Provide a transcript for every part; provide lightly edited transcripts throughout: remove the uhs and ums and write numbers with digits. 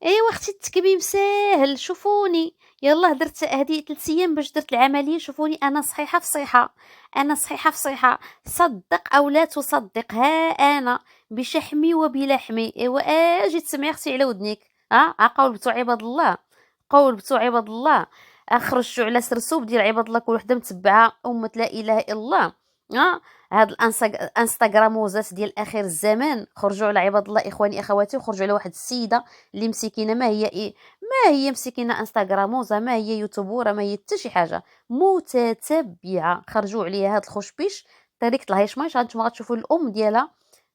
ايوا اختي التكميم ساهل، شوفوني يلاه درت هذه 3 ايام باش درت العمليه، شوفوني انا صحيحه في صحه، انا صحيحه في صحه، صدق او لا تصدق، ها انا بشحمي وبلحمي. ايوا اجي تسمعي اختي على ودنيك. قول بتوع عباد الله، قول بتوع عباد الله، خرجتوا على سرسوب ديال عباد الله، كل وحده متبعه امه لا اله الا الله. ها هاد الانستغراموزات ديال اخر الزمان خرجوا على عباد الله اخواني اخواتي، وخرجوا على واحد السيده اللي مسكينه، ما هي ما هي مسكينه انستغراموزه، ما هي يوتيوبوره، ما هي حتى شي حاجه، متتبعه. خرجوا عليها هاد الخشبيش، طريقه الهيشماش هانتوما غتشوفوا الام ديالها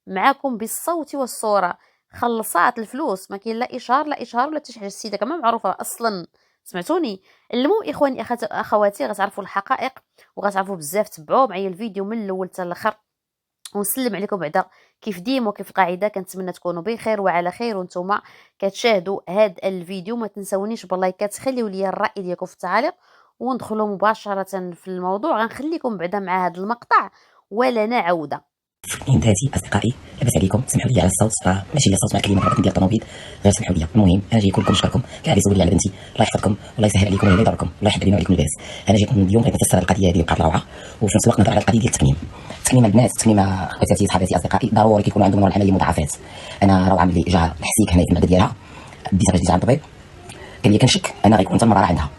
معاكم بالصوت والصوره، خلصات الفلوس، ما كاين لا اشهار لا اشهار ولا حتى شي حاجه، السيده كما معروفه اصلا. سمعتوني؟ المهم اخواني اخواتي غتعرفوا الحقائق، وغتعرفوا بزاف. تبعوا معايا الفيديو من الاول حتى الاخر، ونسلم عليكم بعدا كيف ديما وكيف القاعده. كنتمنى تكونوا بخير وعلى خير وانتم كتشاهدوا هذا الفيديو. ما تنسونيش باللايكات، خليوا لي الراي ديالكم في التعاليق، وندخلوا مباشره في الموضوع. غنخليكم بعدا مع هذا المقطع ولا نعوده. ذاتي اصدقائي، لاباس عليكم؟ سمحوا لي على الصوت، ماشي الصوت مع كلمه غلط ديال الطوموبيل، غير سمحوا لي. المهم انا جاي كلكم نشكركم كاع اللي زولوا لي على بنتي، الله يحفظكم والله يسهل عليكم ويهلا يضركم، الله يحب علينا وعليكم الباس. انا جيت من اليوم بغيت نفسر القضيه هذه بقات روعه، وفي نفس الوقت نهضر على القضيه ديال التكميم. التكميم البنات، التكميم اخواتي صحاباتي اصدقائي، ضروري كيكون عندهم نوع العمليه مضاعفات. انا روعه ملي جا الحسيك هنا في المعده ديالها، بديتها باش ديت عند الطبيب، قال لي كنشك انا غيكون حتى المراره عندها.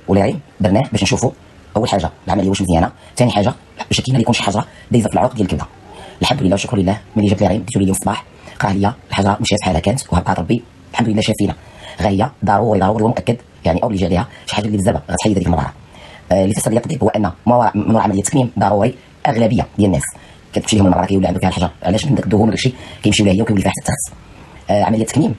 ولي درناه باش نشوفوا اول حاجه العمليه واش مزيانه، ثاني حاجه شكينا ليكون شي حجره دايزه في العروق ديال الكبده. الحمد لله والشكر لله، ملي جبت لي غيم قلت له اليوم الصباح قرا لي الحجره مشات بحالها كانت، وهبقات ربي الحمد لله شافينا. غايه ضروري ضروري ومؤكد يعني اوبليجي عليها شي حاجه اللي بزاف غتحيد هذيك المراره. اللي فسر لي الطبيب هو ان من وراء عمليه التكميم ضروري اغلبيه ديال الناس كتمشي لهم المراره كيولي عندهم فيها الحجر، علاش من داك الدهون وداك الشيء كيمشيو لها هي وكيولي فيها حتى التخس. عمليه التكميم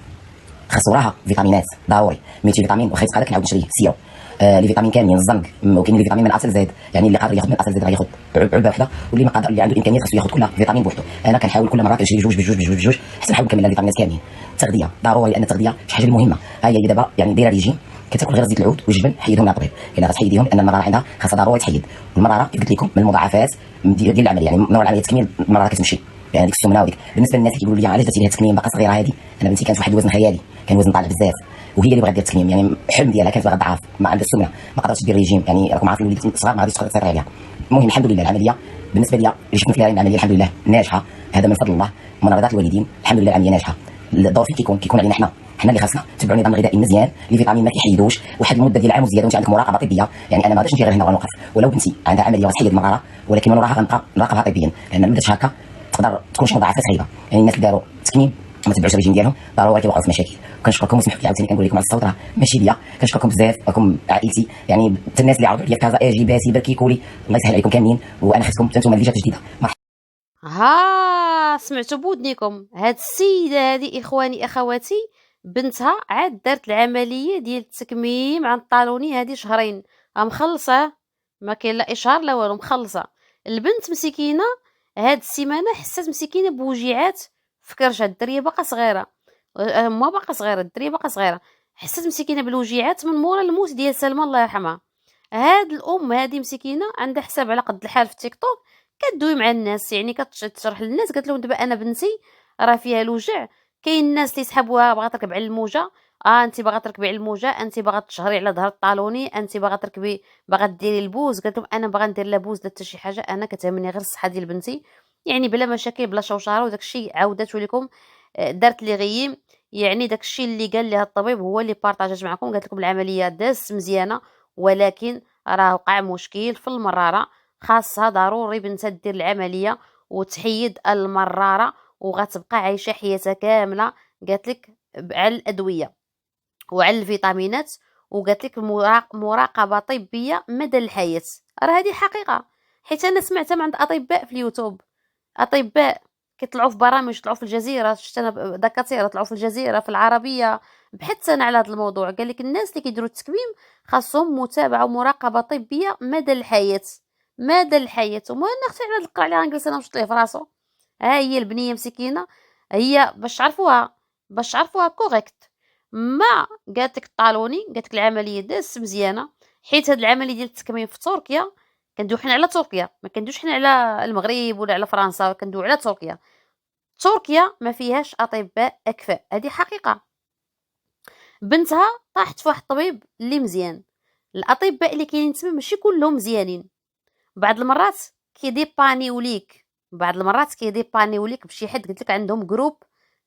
خاص وراها فيتامينات ضروري، ملتي فيتامين وخا يتقال لك نعاود نشريه سيو. لي فيتامين كاملين الزنك، وكاين لي فيتامين من اصل زاد، يعني اللي قادر ياخذ من اصل زاد غياخذ علبه وحده، واللي ما قادر اللي عنده الامكانيه خاصو ياخذ كل فيتامين بوحدو. انا كنحاول كل مره كنشري جوج بجوج بجوج بجوج حتى نحاول نكمل الفيتامينات كاملين. التغذيه ضروري، لان التغذيه شي حاجه مهمه. ها هي دابا يعني دايره ريجيم، كتاكل غير زيت العود والجبن، حيدهم على الطبيب، الا غتحيديهم لان المراره عندها خاصها ضروري تحيد. والمراره كيف قلت لكم من المضاعفات ديال العمليه، يعني من وراء العمليه التكميم المراره كتمشي، يعني ديك السمنه وديك. بالنسبه للناس اللي كيقولوا لي علاش درتي لها التكميم باقا صغيره هذه، انا بنتي كانت واحد الوزن خيالي، كان وزن طالع بزاف، وهي اللي بغات دير التكميم، يعني الحلم ديالها كانت باغا تضعف، ما عندها السمنه، ما قدرتش دير ريجيم، يعني راكم عارفين وليدات صغار ما غاديش تقدر تسيطر عليها. المهم الحمد لله العمليه بالنسبه لي اللي شفنا فيها العمليه الحمد لله ناجحه، هذا من فضل الله ومن رضا الوالدين، الحمد لله العمليه ناجحه. الدور فين كيكون علينا حنا اللي خاصنا نتبعوا نظام غذائي مزيان، لي فيتامين ما كيحيدوش واحد المده ديال عام وزياده، وانت عندك مراقبه طبيه. يعني انا ما غاديش نجي غير هنا ونوقف، ولو بنتي عندها عمليه وتحيد المراره، ولكن من وراها غنبقى نراقبها طبيا، لان ما درتش هكا تقدر تكون شي مضاعفات خايبه. يعني الناس اللي داروا التكميم ما تبعوش الريجيم ديالهم ضروري كيوقعوا في مشاكل. وكنشكركم وسمحوا لي عاوتاني كنقول لكم على الصوت راه ماشي ليا، كنشكركم بزاف، راكم عائلتي، يعني حتى الناس اللي عرضوا عليا في كازا اجي باسي بركي كولي، الله يسهل عليكم كاملين، وانا خصكم حتى نتوما اللي جات جديده. سمعتوا بودنيكم هاد السيده هذه اخواني اخواتي، بنتها عاد دارت العمليه ديال التكميم عن الطالوني هذه شهرين، مخلصه، ما كاين لا اشهار لا والو، مخلصه. البنت مسكينه هاد السيمانه حسات مسكينه بوجيعات في كرشها، الدريه باقا صغيره، ما باقا صغيره، الدريه باقا صغيره، حسات مسكينه بالوجيعات من مورا الموت ديال سلمى الله يرحمها. هاد الام هذه مسكينه عندها حساب على قد الحال في التيك توك، كدوي مع الناس، يعني كتشرح للناس، قالت لهم دابا انا بنتي راه فيها الوجع، كاين الناس اللي يسحبوها باغا تركب على الموجه، انت باغا تركبي على الموجه، انت باغا تشهري على ظهر الطالوني، انت باغا تركبي، باغا ديري البوز. قالت لهم انا باغا ندير لا بوز لا حتى شي حاجه، انا كتهمني غير الصحه ديال بنتي، يعني بلا مشاكل بلا شوشره. وداك الشيء عاودته لكم، دارت لي غيم، يعني داك الشيء اللي قال لها الطبيب هو اللي بارطاجات معكم. قالت لكم العمليه دازت مزيانه، ولكن راه وقع مشكل في المراره، خاصها ضروري بنتها دير العمليه وتحيد المراره، وغتبقى عايشه حياتها كامله. قالت لك على الادويه وعلى الفيتامينات، وقالت لك مراقبه طبيه مدى الحياه. راه هذه حقيقه، حيت انا سمعتها من عند اطباء في اليوتيوب، اطباء كيطلعوا في برامج، طلعوا في الجزيره، شفت انا دكاتره طلعوا في الجزيره في العربيه، بحثت انا على هذا الموضوع. قال لك الناس اللي كيديروا التكميم خاصهم متابعه ومراقبه طبيه مدى الحياه، مدى الحياه. وما انا اختي على نقرا عليها نجلس انا ونشط ليه في راسو. ها هي البنيه مسكينه، هي باش تعرفوها، باش تعرفوها كوريكت، ما قالت لك الطالوني، قالت لك العمليه دازت مزيانه، حيت هاد العمليه ديال التكميم في تركيا، كندويو حنا على تركيا، ما كندويش حنا على المغرب ولا على فرنسا، كندويو على تركيا. تركيا ما فيهاش اطباء اكفاء، هذه حقيقه. بنتها طاحت فواحد الطبيب اللي مزيان. الاطباء اللي كاينين تما ماشي كلهم مزيانين، بعض المرات كيديبانيو ليك، بعض المرات كيديبانيو ليك بشي حد قلت لك عندهم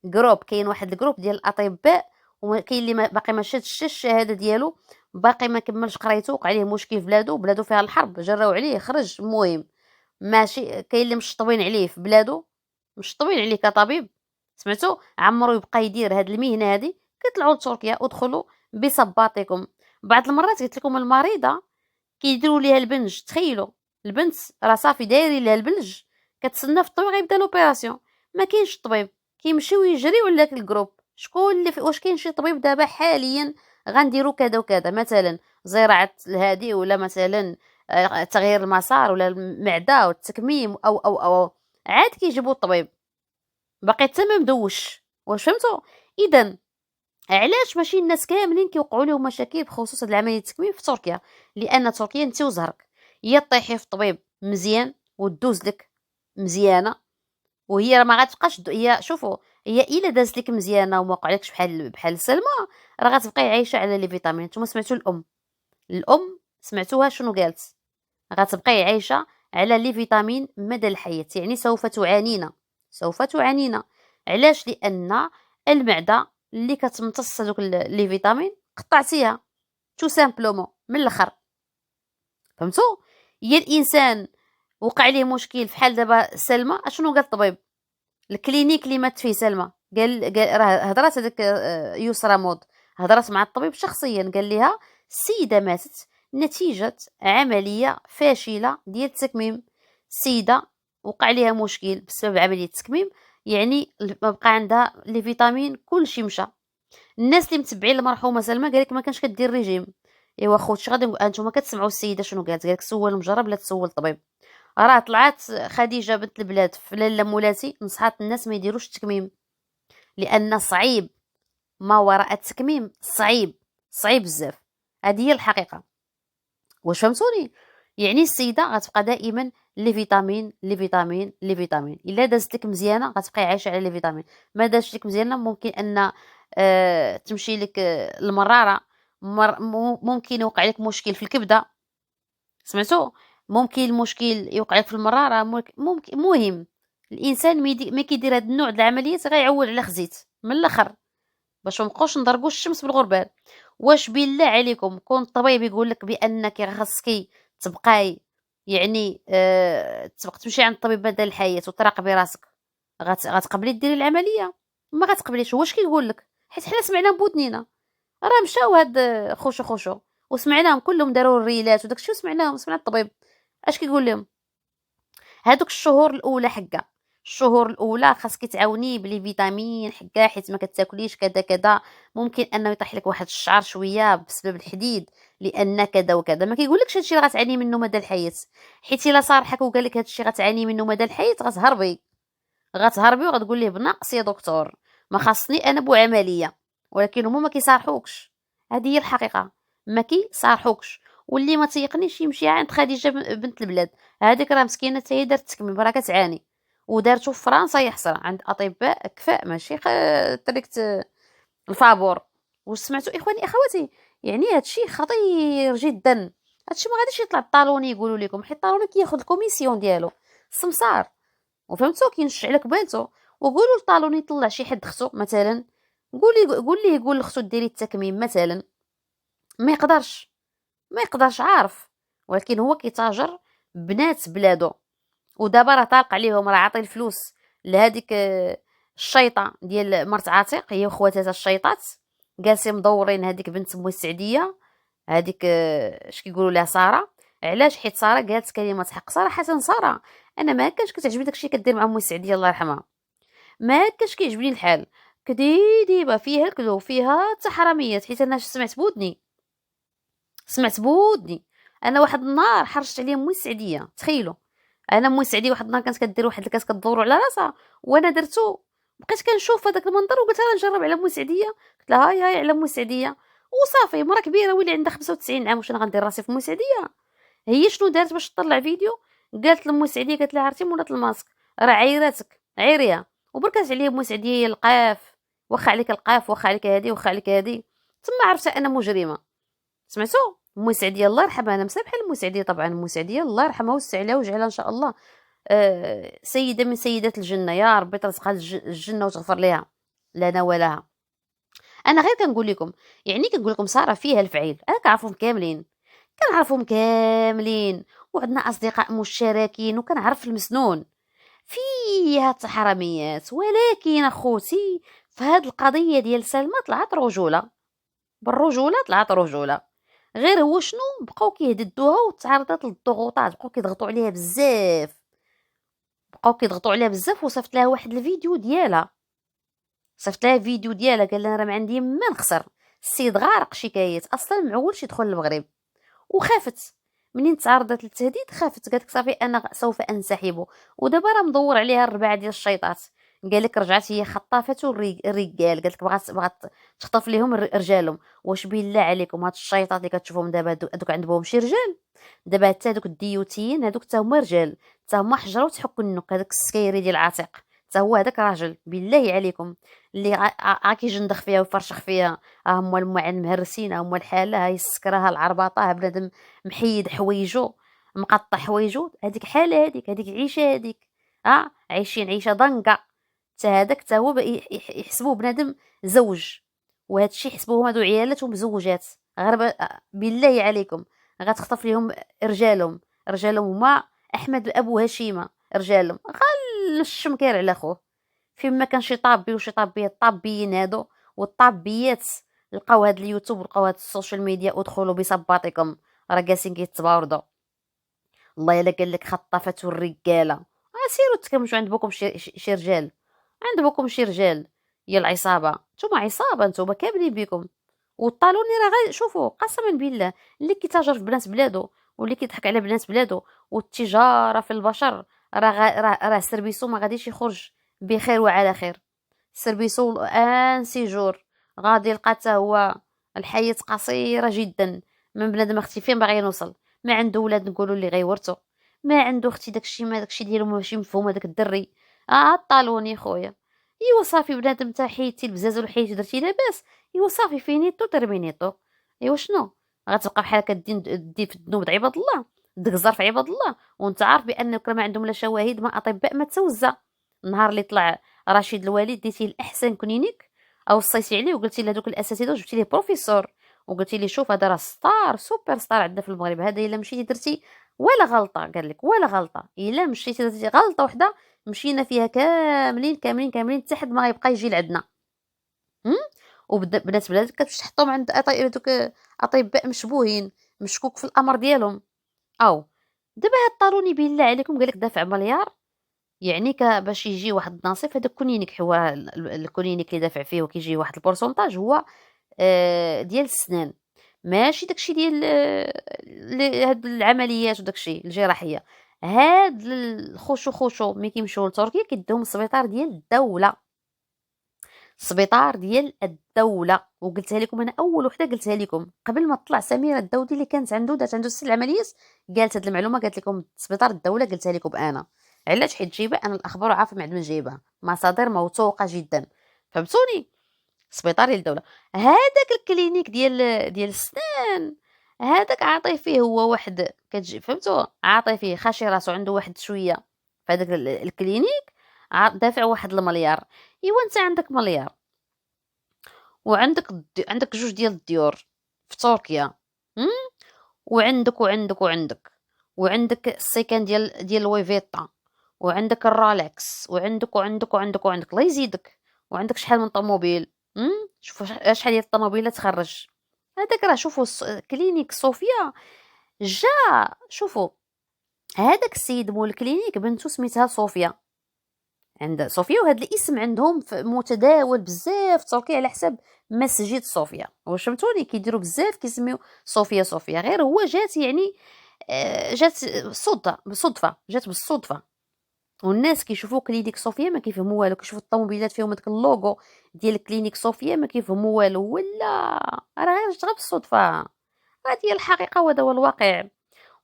جروب كاين واحد الجروب ديال الاطباء، وكاين اللي باقي ما شادش الشهاده ديالو، باقي ما كملش قرايته، وقع عليه مشكل في بلادو فيها الحرب، جراو عليه خرج. المهم ماشي كاين اللي مشطبين عليه في بلادو، مشطبين عليه كطبيب، سمعتو عمرو يبقى يدير هاد المهنه هادي، كيطلعوا لتركيا ودخلوا بصباطكم. بعض المرات قلت لكم المريضه كيديروا ليها البنج، تخيلوا البنت راه صافي دايرين لها البنج، كتسنى في الطبيب غيبدا لوبيراسيون، ما كاينش الطبيب، كيمشيو يجريو على داك الجروب. شكون اللي واش كاين شي طبيب دابا حاليا غنديروا كذا وكذا، مثلا زراعه الهادي، ولا مثلا تغيير المسار، ولا المعده والتكميم أو عاد كيجيبوا الطبيب باقي حتى ما مدوش. واش فهمتوا؟ اذا علاش ماشي الناس كاملين كيوقعوا لهم مشاكل بخصوص هاد العمليه التكميم في تركيا؟ لان تركيا انت وزهرك، يا طيحي في طبيب مزيان ودوز لك مزيانه، وهي راه ما غتبقاش هي شوفوا، هي الا دازت لك مزيانه وما وقعلكش بحال سلمى، راه غتبقاي عايشه على لي فيتامين. نتوما سمعتوا الام سمعتوها شنو قالت؟ غتبقاي عايشه على لي فيتامين مدى الحياه، يعني سوف تعانينا. علاش؟ لان المعده اللي كتمتص هذوك لي فيتامين قطعتيها تو سامبلومون من الاخر. فهمتوا؟ هي الانسان وقع ليه مشكل فحال دابا سلمى، اشنو قال الطبيب؟ الكلينيك اللي مات فيه سلمى قال راه هضرات هذاك يسرى مود، هضرات مع الطبيب شخصيا، قال لها السيده ماتت نتيجه عمليه فاشله ديال التكميم. السيده وقع ليها مشكل بسبب عمليه التكميم، يعني ما بقى عندها لي فيتامين، كلشي مشى. الناس اللي متبعين المرحومه سلمى قالك ما كانش كدير ريجيم. ايوا خوتي غادي انتم كتسمعوا السيده شنو قالت سول المجرب لا تسول الطبيب. راه طلعت خديجه بنت البلاد في لاله مولاتي نصحات الناس ما يديروش التكميم، لان صعيب ما وراء التكميم، صعيب بزاف. هذه هي الحقيقه. واش فهمتوني؟ يعني السيده غتبقى دائما لي فيتامين لي فيتامين لي فيتامين، الا دازت لك مزيانه غتبقاي عايشه على لي فيتامين، ما دازت لك مزيانه ممكن ان تمشي لك المراره، ممكن يوقع لك مشكل في الكبده، سمعتوا؟ ممكن المشكل يوقع لك في المراره، ممكن مهم الانسان مي كيدير هاد النوع د العمليات غيعول على خزيت من الاخر، باش مابقاوش نضربوا الشمس بالغربال. واش بالله عليكم كون الطبيب يقول لك بانك خاصك تبقاي، يعني تبقى تمشي عند الطبيب مدى الحياه وتراقبي راسك، غتقبلي ديري العمليه؟ ما غتقبليش. واش كيقول لك؟ حيت حنا سمعنا بودنينا، راه مشاو هاد خوشو وسمعناهم كلهم داروا الريلات وداكشي، وسمعنا الطبيب اش كيقول لهم. هادوك الشهور الاولى حكا، الشهور الاولى خاصك تعاوني بلي فيتامين حكا، حيت ما كتاكليش كذا كذا، ممكن انه يطيح لك واحد الشعر شويه بسبب الحديد، لان كذا وكذا. ما كيقولكش هادشي اللي غتعاني منه مدى الحياه، حيت الا صارحك وقال لك هادشي غتعاني منه مدى الحياه غتهربي وغتقول ليه بنقص يا دكتور، ما خاصني انا بعمليه. ولكن هما ما كيصارحوكش، هذه هي الحقيقه، ما كيصارحوكش. واللي ما تيقنيش يمشي عند خديجه بنت البلاد، هذيك راه مسكينه حتى هي دارت التكميم، راه كتعاني، ودارتو في فرنسا يحصر عند اطباء كفاء، ماشي تركت الفابور. واش سمعتوا اخواني اخواتي؟ يعني هادشي خطير جدا، هادشي ما غاديش يطلع الطالوني يقولوا لكم، حيت الطالوني كياخذ الكوميسيون ديالو السمسار، وفهمتوا؟ كينشع لك بالتو. وقولوا للطالوني يطلع شي حد اختو مثلا، قول لختو ديري التكميم مثلا، ما يقدرش عارف، ولكن هو كيتاجر بنات بلادو. ودابا راه طالق عليهم، راه عاطي الفلوس لهاديك الشيطه ديال مرت عتيق، هي وخواتها الشيطات، جالسين مدورين هذيك بنت مو السعديه، هذيك اش كيقولوا لها ساره. علاش؟ حيت ساره قالت كلمه حق. صراحه ساره انا ما كانش كتعجبني داكشي كدير مع مو السعديه الله يرحمها، ما كانش كيعجبني الحال، كديبه فيها الكذوب، فيها حتى حراميات، حيت انا سمعت بودني انا واحد النهار حرشت عليا مو السعديه. تخيلوا انا مو السعديه واحد النهار كانت كدير واحد الكاس كدوروا على راسها، وانا درتو، بقيت كنشوف هذاك المنظر وقلت انا نجرب على مو السعديه. قلت لها هاي على مو السعديه، وصافي مرا كبيره واللي عندها 95 عام، واش انا غندير راسي في مو السعديه؟ هي شنو دارت باش تطلع فيديو؟ قالت لمو السعديه، قالت لها عرفتي مولات الماسك راه عيراتك عيريها، وبركات عليا مو السعديه القاف، واخا عليك القاف، واخا عليك هادي، واخا عليك هادي. تما عرفت انا مجرمه. سمعتوا مو سعديه الله يرحمها، انا مسامحه لمو سعديه طبعا، مو سعديه الله يرحمها ويوسع عليها ويجعلها ان شاء الله سيده من سيدات الجنه، يا ربي ترزقها الجنه وتغفر لها لنا ولها. انا غير كنقول لكم، يعني كنقول لكم ساره فيها الفعيل، انا كنعرفهم كاملين، كنعرفهم كاملين، وعندنا اصدقاء مشتركين، وكنعرف المسنون فيها حراميات. ولكن اخوتي في هاد القضيه ديال سلمى طلعت رجوله، بالرجوله طلعت رجوله. غير هو شنو بقاو كيهددوها وتعرضت للضغوطات، بقاو كيضغطوا عليها بزاف، وصيفط لها واحد الفيديو ديالها، قال لها راه ما عندي ما نخسر. السيد غارق شكايات، اصلا معولش يدخل للمغرب، وخافت منين تعرضت للتهديد، خافت قالت صافي انا سوف انسحب. ودابا راه مدور عليها الرباع ديال الشيطات، قال لك رجعت هي خطافته الرجال، قالت لك بغات تخطف لهم رجالهم. واش بالله عليكم هاد الشيطات اللي كتشوفهم دابا هادوك عندهم شي رجال؟ دابا حتى هادوك الديوتيين هادوك حتى هما رجال، حتى هما حجروا تحك النك، هذاك السكيري ديال العتيق حتى هو هذاك راجل. بالله عليكم اللي كيجندخ فيها ويفرشخ فيها، ها هما المهرسين، ها هما الحاله، هاي السكره، ها العرباطه، ها بنادم محيد حوايجو، مقطع حوايجو، هذيك حاله، هذيك عيشه، هذيك عايشين عيشه ضنكه. حتى هذاك حتى هو يحسبوه بنادم زوج، وهذا الشيء يحسبوهم هادو عيالات ومزوجات. غير بالله عليكم غتخطف لهم رجالهم هما احمد ابو هشيمه، رجالهم غال الشمكير على خوه. فيما كان شي طابي وشي طابيه، الطابيين هادو والطابيات لقاو هاد اليوتيوب ولقاو هاد السوشيال ميديا ودخلوا بصباطكم، راه جالسين كيتباوردوا. الله الا قال لك خطفته الرجاله، سيروا تكلموا عند بوكم شي رجال، عند بوكم شي رجال يا العصابه، نتوما عصابه، نتوما كاملين بكم. والطالوني راه شوفوا قسما بالله اللي كيتاجر في بنات بلادو واللي كيضحك على بنات بلادو والتجاره في البشر راه سربيسو ما غاديش يخرج بخير وعلى خير. سربيسو ان سيجور غادي يلقى حتى هو الحياه قصيره جدا من بنادم اختي فين باغي نوصل. ما عنده ولاد نقولوا اللي غيورثو، ما عنده اختي داكشي ما داكشي ديالو ماشي مفهوم هذاك الدري. طالوني خويا، ايوا صافي بنادم تا حيدتي البزازل وحيدتي درتي لاباس، ايوا صافي فينيتو ترمينيتو. ايوا شنو غتبقى بحال هكا دي في الذنوب عباد الله، تقزر في عباد الله، وانت عارف بان ما عندهم لا شواهد ما اطباء ما توزع. النهار اللي طلع رشيد الوالد ديتي الاحسن كنينيك او وصيتي عليه وقلتي لهذوك الاساتذه وجبتي ليه بروفيسور وقلتي ليه شوف هذا راه ستار سوبر ستار عندنا في المغرب، هذا الا مشيتي درتي ولا غلطه، قال لك ولا غلطه، الا مشيتي درتي غلطه وحده مشينا فيها كاملين كاملين كاملين حتى حد ما غيبقى يجي لعندنا. وبنات بلادك كتمشي تحطهم عند دوك اطباء مشبوهين مشكوك في الامر ديالهم. او دابا هاد الطاروني بالله عليكم قال لك دافع مليار، يعني باش يجي واحد النصيف هذاك كونينيك، هو الكونينيك اللي دافع فيه وكيجي واحد البورسونتاج هو ديال السنان، ماشي داكشي ديال هاد العمليات وداكشي الجراحيه. هاد الخوشو ملي كيمشيو لتركيا كيديهم السبيطار ديال الدوله، السبيطار ديال الدوله. وقلتها لكم انا اول وحده قلتها لكم قبل ما تطلع سميره الدودي اللي كانت دات عنده 6 العمليات، قالت هاد المعلومه، قالت لكم سبيطار الدوله، قلتها لكم انا. علاش؟ حيت جايبه انا الاخبار وعارفه من جايبها مصادر موثوقه جدا، فهمتوني؟ سبيطار ديال الدوله. هذاك الكلينيك ديال السنان هذاك عاطي فيه هو واحد كتجي، فهمتوا؟ عاطي فيه خاشي راسو عنده واحد شويه في هذاك الكلينيك، دافع واحد المليار. ايوا انت عندك مليار وعندك جوج ديال الديور في تركيا، وعندك السيكان ديال لويفيتا، وعندك الرالكس، وعندك الله يزيدك، وعندك شحال من طوموبيل. شوفوا شحال ديال الطوموبيلات تخرج هذاك. راه شوفوا كلينيك صوفيا جا، شوفوا هذاك السيد مول الكلينيك بنته سميتها صوفيا، عند صوفيا، وهذا الاسم عندهم متداول بزاف في تركيا على حساب مسجد صوفيا. واش فهمتوني؟ كيديروا بزاف كيسميو صوفيا، غير هو جات يعني جات صدفه جات بالصدفه. والناس كيشوفوا كلينيك صوفيا ما كيفهموا والو، كيشوفوا الطوموبيلات فيهم داك اللوغو ديال كلينيك صوفيا ما كيفهموا والو، ولا راه غير جات بالصدفه. هذه هي الحقيقه وهذا هو الواقع.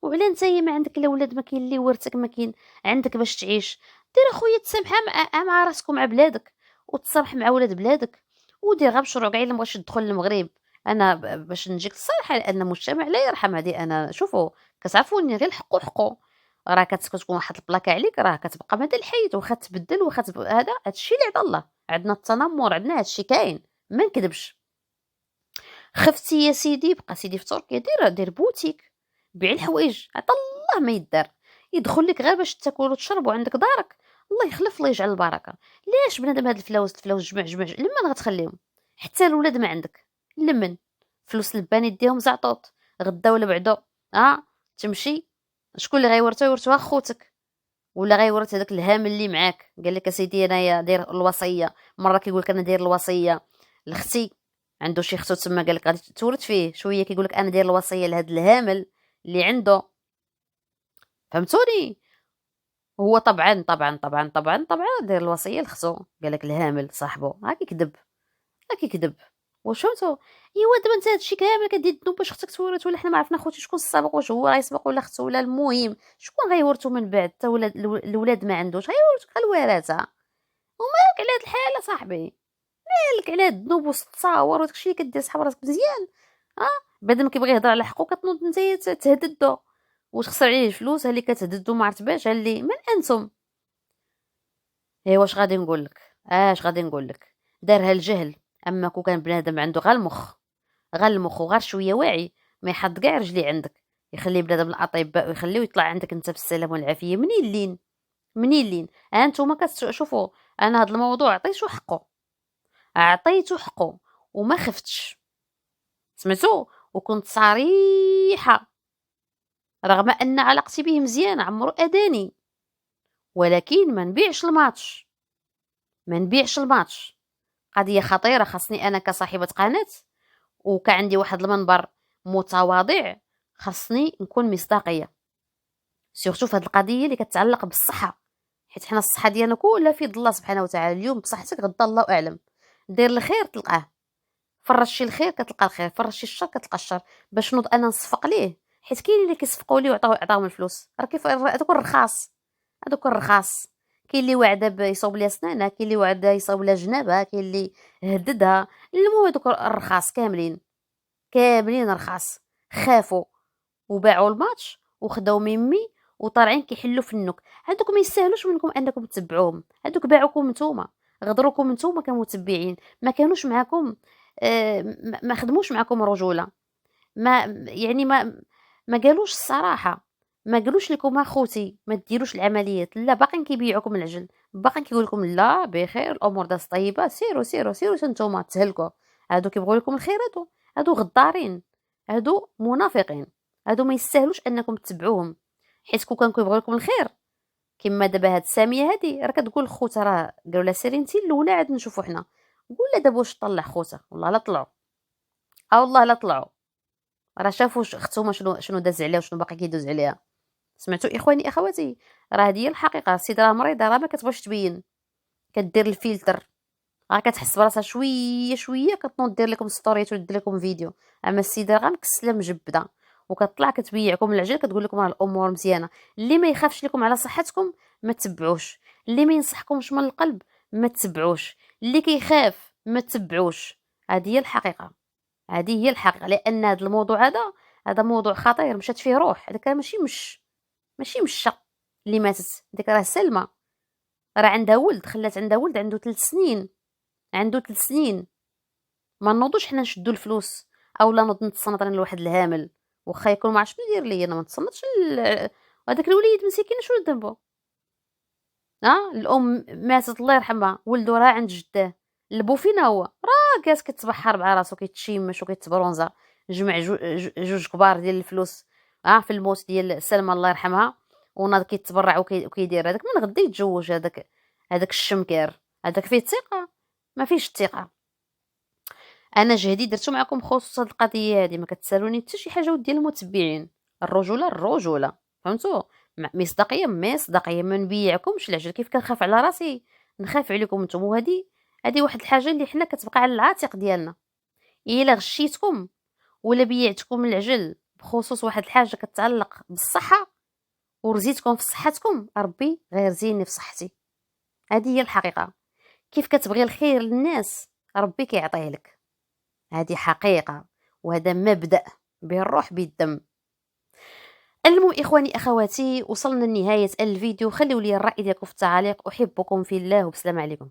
وعلى نتايا ما عندك الاولاد ما كاين اللي ورثك، ما كاين عندك باش تعيش، دير اخويا تسامح مع راسك ومع بلادك، وتصالح مع ولاد بلادك، ودير غير مشروع كاع الا مبغاش تدخل للمغرب انا باش نجيك الصراحه، لان المجتمع لا يرحم. هذه انا شوفوا، كتعرفوني غير حقو راه كتكون واحد البلاكه عليك، راه كتبقى مدى الحياه، واخا تبدل واخا هذا هادشي اللي عطا الله. عندنا التنمر، عندنا هادشي كاين، ما نكذبش. خفتي يا سيدي، بقى سيدي في تركيا دير بوتيك، بيع الحوايج، عطا الله ما يدار، يدخل لك غير باش تاكل وتشرب وعندك دارك. الله يخلف، الله يجعل البركه. ليش بنادم هاد الفلاوس جمع لمن غتخليهم؟ حتى الولاد ما عندك لمن فلوس البان يديهم زعطوط، غدا ولا بعدو تمشي، شكون اللي يورثوها خوتك، ولا غيورث هذاك الهام اللي معاك. قال لك اسيدي انايا داير الوصيه، مره كيقول لك انا داير الوصيه لختي، عنده شي ختو تما، قال لك غادي تورث فيه شويه، كيقول لك انا داير الوصيه لهذا الهامل اللي عنده. فهمتوني؟ هو طبعا داير الوصيه لختو، قال لك الهامل صاحبو هاكي كذب. واش فهمتوا؟ ايوا دابا انت هادشي كامل كدير الذنوب باش اختك تورث، ولا حنا ما عرفنا خوتي شكون السابق، واش هو غيسبق ولا اختو، ولا المهم شكون غيورثو من بعد؟ حتى ولاد الولاد ما عندوش غيورثوا الوراثه. ومالك على هاد الحاله صاحبي، مالك على هاد الذنوب والتصاور وداكشي اللي كدير، صحاب راسك مزيان. بعد ما كيبغي يهضر على حقه كتنوض نتايا تهددو، واش خسر عليه الفلوس اللي كتهددو ما عرفتباش اللي من انتم. ايوا واش غادي نقول لك؟ غادي نقول لك؟ دارها الجهل. اما كون كان بنادم عنده غير المخ وغير شويه واعي، ما يحط كاع رجلي عندك، يخلي بنادم الاطباء ويخليه يطلع عندك انت بالسلام والعافيه. منين لين انتوما كتشوفوا. انا هذا الموضوع عطيته حقه وما خفتش، سمعتو، وكنت صريحه، رغم ان علاقتي به مزيانه، عمرو اداني، ولكن ما نبيعش الماتش. قضيه خطيره، خاصني انا كصاحبه قناه وكعندي واحد المنبر متواضع، خاصني نكون مصداقيه، سورتو في هذه القضيه اللي كتعلق بالصحه، حيت حنا الصحه ديالنا كلها في يد الله سبحانه وتعالى. اليوم بصحتك غدا الله اعلم. دير الخير تلقاه، فرشي الخير كتلقى الخير، فرشي الشر كتلقى الشر. باش نوض انا نصفق ليه، حيت كاين اللي كيصفقوا ليه وعطاهم الفلوس، راه كيف هذوك الرخاص. كاين اللي وعده يصوب ليها سنانها، كاين اللي وعده يصوب لها جنابها، كاين اللي هددها. المهم هذوك الرخاص كاملين رخاص، خافوا وباعوا الماتش وخداو ميمي وطالعين كيحلوا في النك. هذوك ما يستاهلوش منكم انكم تتبعوهم، هذوك باعوكم نتوما، غدروكم نتوما كمتبعين، ما كانوش معكم. ما خدموش معكم رجوله، ما يعني ما قالوش الصراحه، ما قالوش لكم اخوتي ما ديروش العمليات، لا باقين كيبيعوكم العجل، باقين كيقول لكم لا بخير الامور داز طيبه، سيروا نتوما تهلكوا. هادو كيبغوا لكم الخير، هادو غدارين، هادو منافقين، هادو ما يستاهلوش انكم تتبعوهم. حيت كون كانوا كيبغوا لكم الخير، كما دابا هاد ساميه هادي راه كتقول خوتها راه قالوا لها سيري انت الاولى عاد نشوفوا حنا. قول دابا واش طلع خوتها؟ والله لا طلعوا، والله لا طلعوا، راه شافوا اختهما شنو داز عليها وشنو باقي كيدوز عليها. سمعتوا اخواني اخواتي؟ راه هذه هي الحقيقه. السيده راه مريضه، راه ما كتبغيش تبين، كدير الفلتر، راه كتحس براسها شويه كتنوض دير لكم ستوريات ودير لكم فيديو. اما السيده راه مكسله مجبده وكتطلع كتبيعكم العجل، كتقول لكم راه الامور مزيانه. اللي ما يخافش لكم على صحتكم ما تتبعوش، اللي ما ينصحكمش من القلب ما تتبعوش، اللي كيخاف ما تتبعوش. هذه هي الحقيقه، لان هذا الموضوع هذا موضوع خطير. مشات فيه روح، هذاك ماشي مشى اللي ماتت، ديك راه سلمى، راه عندها ولد، خلات عندها ولد عنده 3 سنين. ما نوضوش حنا نشدو الفلوس اولا نوض نتصنت انا لواحد الهامل، واخا يكون ما عرفتش شنو يدير ليا، انا ما نتصنتش هذاك الوليد مسكين شنو ذنبه؟ الام ماتت الله يرحمها، ولدو راه عند جداه، البو فينا هو راه كاس كيتبحر مع راسو، كيتشيمش وكيتبرونزا، جمع جوج كبار ديال الفلوس في الموت ديال سلمى الله يرحمها، وناض كيتبرع وكيدير هذاك من غدا يتزوج. هذاك الشمكار هذاك فيه الثقه؟ ما فيش الثقه. انا جهدي درتو معكم خصوص هاد القضيه هادي، ما كتسالوني حتى شي حاجه وديال المتبعين. الرجوله فهمتوا؟ مصداقيه ما نبيعكمش العجل. كيف كنخاف على راسي نخاف عليكم نتوما. وهادي واحد الحاجه اللي حنا كتبقى على العاتق ديالنا. الا غشيتكم ولا بيعتكم العجل بخصوص واحد الحاجه كتعلق بالصحه ورزيتكم في صحتكم، ربي غير زيني في صحتي. هذه هي الحقيقه. كيف كتبغي الخير للناس ربي كيعطيه لك. هذه حقيقة وهذا مبدأ بالروح بالدم. المهم إخواني أخواتي، وصلنا لنهاية الفيديو. خليوا لي الرأي ديالكم في التعاليق. أحبكم في الله وبسلام عليكم.